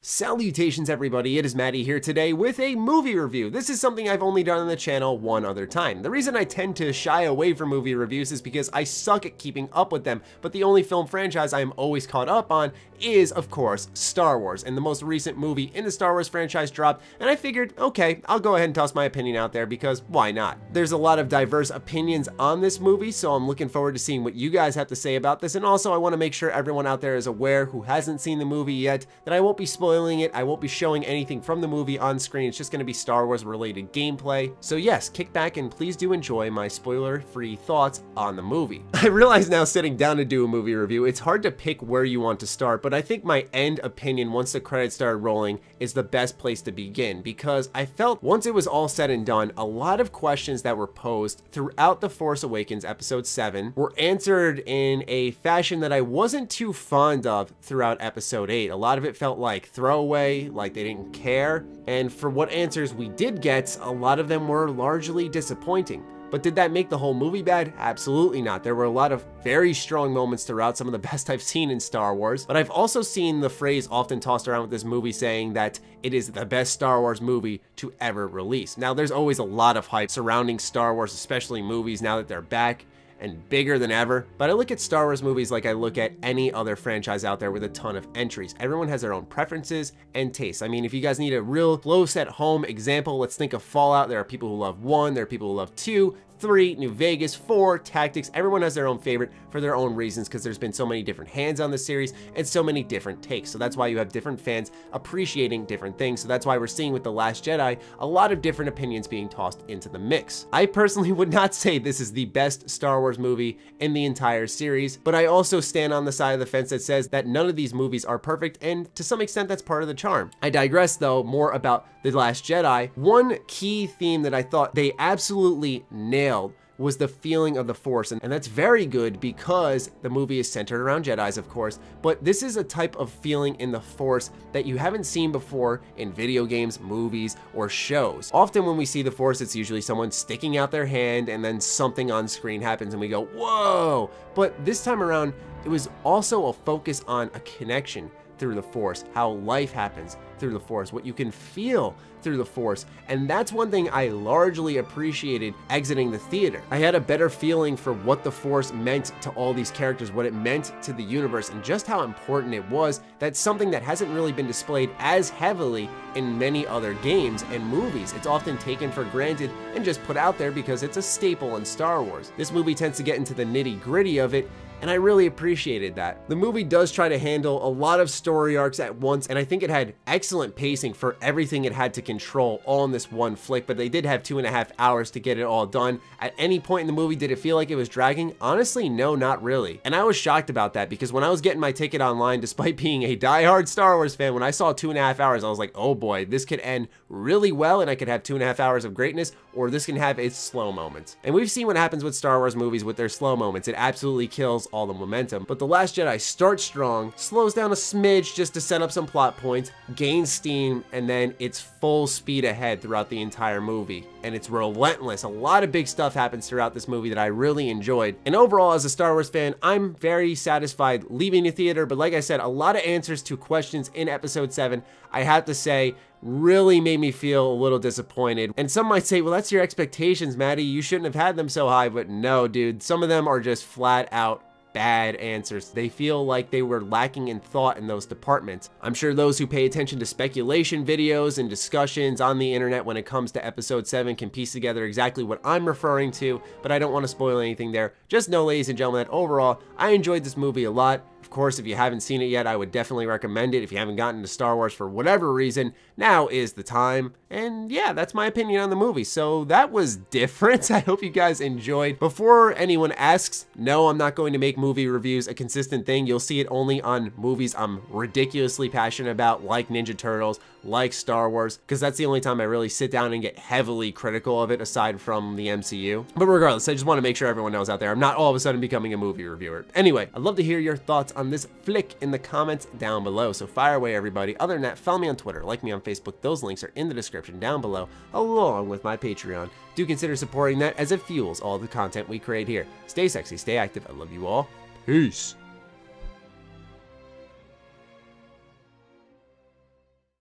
Salutations everybody, it is Matty here today with a movie review. This is something I've only done on the channel one other time. The reason I tend to shy away from movie reviews is because I suck at keeping up with them, but the only film franchise I am always caught up on is, of course, Star Wars, and the most recent movie in the Star Wars franchise dropped, and I figured, okay, I'll go ahead and toss my opinion out there because why not? There's a lot of diverse opinions on this movie, so I'm looking forward to seeing what you guys have to say about this, and also I want to make sure everyone out there is aware who hasn't seen the movie yet that I won't be spoiling it. I won't be showing anything from the movie on screen. It's just going to be Star Wars related gameplay. So yes, kick back and please do enjoy my spoiler-free thoughts on the movie. I realize now sitting down to do a movie review, it's hard to pick where you want to start, but I think my end opinion once the credits started rolling is the best place to begin, because I felt once it was all said and done, a lot of questions that were posed throughout The Force Awakens Episode 7 were answered in a fashion that I wasn't too fond of throughout Episode 8. A lot of it felt like throwaway, like they didn't care, and for what answers we did get, a lot of them were largely disappointing. But did that make the whole movie bad? Absolutely not. There were a lot of very strong moments throughout, some of the best I've seen in Star Wars, but I've also seen the phrase often tossed around with this movie saying that it is the best Star Wars movie to ever release. Now, there's always a lot of hype surrounding Star Wars, especially movies, now that they're back and bigger than ever. But I look at Star Wars movies like I look at any other franchise out there with a ton of entries. Everyone has their own preferences and tastes. I mean, if you guys need a real close at home example, let's think of Fallout. There are people who love 1, there are people who love 2, 3, New Vegas, 4, Tactics. Everyone has their own favorite for their own reasons because there's been so many different hands on the series and so many different takes. So that's why you have different fans appreciating different things. So that's why we're seeing with The Last Jedi a lot of different opinions being tossed into the mix. I personally would not say this is the best Star Wars movie in the entire series, but I also stand on the side of the fence that says that none of these movies are perfect, and to some extent that's part of the charm. I digress though, more about The Last Jedi. One key theme that I thought they absolutely nailed was the feeling of the Force, and that's very good because the movie is centered around Jedis, of course, but this is a type of feeling in the Force that you haven't seen before in video games, movies, or shows. Often when we see the Force, it's usually someone sticking out their hand and then something on screen happens and we go, whoa! But this time around, it was also a focus on a connection through the Force, how life happens through the Force, what you can feel through the Force, and that's one thing I largely appreciated exiting the theater. I had a better feeling for what the Force meant to all these characters, what it meant to the universe, and just how important it was. That's something that hasn't really been displayed as heavily in many other games and movies. It's often taken for granted and just put out there because it's a staple in Star Wars. This movie tends to get into the nitty-gritty of it, and I really appreciated that. The movie does try to handle a lot of story arcs at once, and I think it had excellent pacing for everything it had to control all in this one flick, but they did have 2.5 hours to get it all done. At any point in the movie, did it feel like it was dragging? Honestly, no, not really. And I was shocked about that because when I was getting my ticket online, despite being a diehard Star Wars fan, when I saw 2.5 hours, I was like, oh boy, this could end really well and I could have 2.5 hours of greatness, or this can have its slow moments. And we've seen what happens with Star Wars movies with their slow moments. It absolutely kills all the momentum. But The Last Jedi starts strong, slows down a smidge just to set up some plot points, gains steam, and then it's full speed ahead throughout the entire movie. And it's relentless. A lot of big stuff happens throughout this movie that I really enjoyed. And overall, as a Star Wars fan, I'm very satisfied leaving the theater. But like I said, a lot of answers to questions in Episode 7, I have to say, really made me feel a little disappointed. And some might say, well, that's your expectations, Matty. You shouldn't have had them so high. But no, dude, some of them are just flat out bad answers. They feel like they were lacking in thought in those departments. I'm sure those who pay attention to speculation videos and discussions on the internet when it comes to Episode 7 can piece together exactly what I'm referring to, but I don't want to spoil anything there. Just know, ladies and gentlemen, that overall, I enjoyed this movie a lot. Of course, if you haven't seen it yet, I would definitely recommend it. If you haven't gotten into Star Wars for whatever reason, now is the time. And yeah, that's my opinion on the movie. So that was different. I hope you guys enjoyed. Before anyone asks, no, I'm not going to make movie reviews a consistent thing. You'll see it only on movies I'm ridiculously passionate about, like Ninja Turtles, like Star Wars, because that's the only time I really sit down and get heavily critical of it aside from the MCU. But regardless, I just want to make sure everyone knows out there, I'm not all of a sudden becoming a movie reviewer. Anyway, I'd love to hear your thoughts on this flick in the comments down below, so fire away everybody. Other than that, follow me on Twitter, like me on Facebook, those links are in the description down below, along with my Patreon. Do consider supporting that as it fuels all the content we create here. Stay sexy, stay active, I love you all. Peace.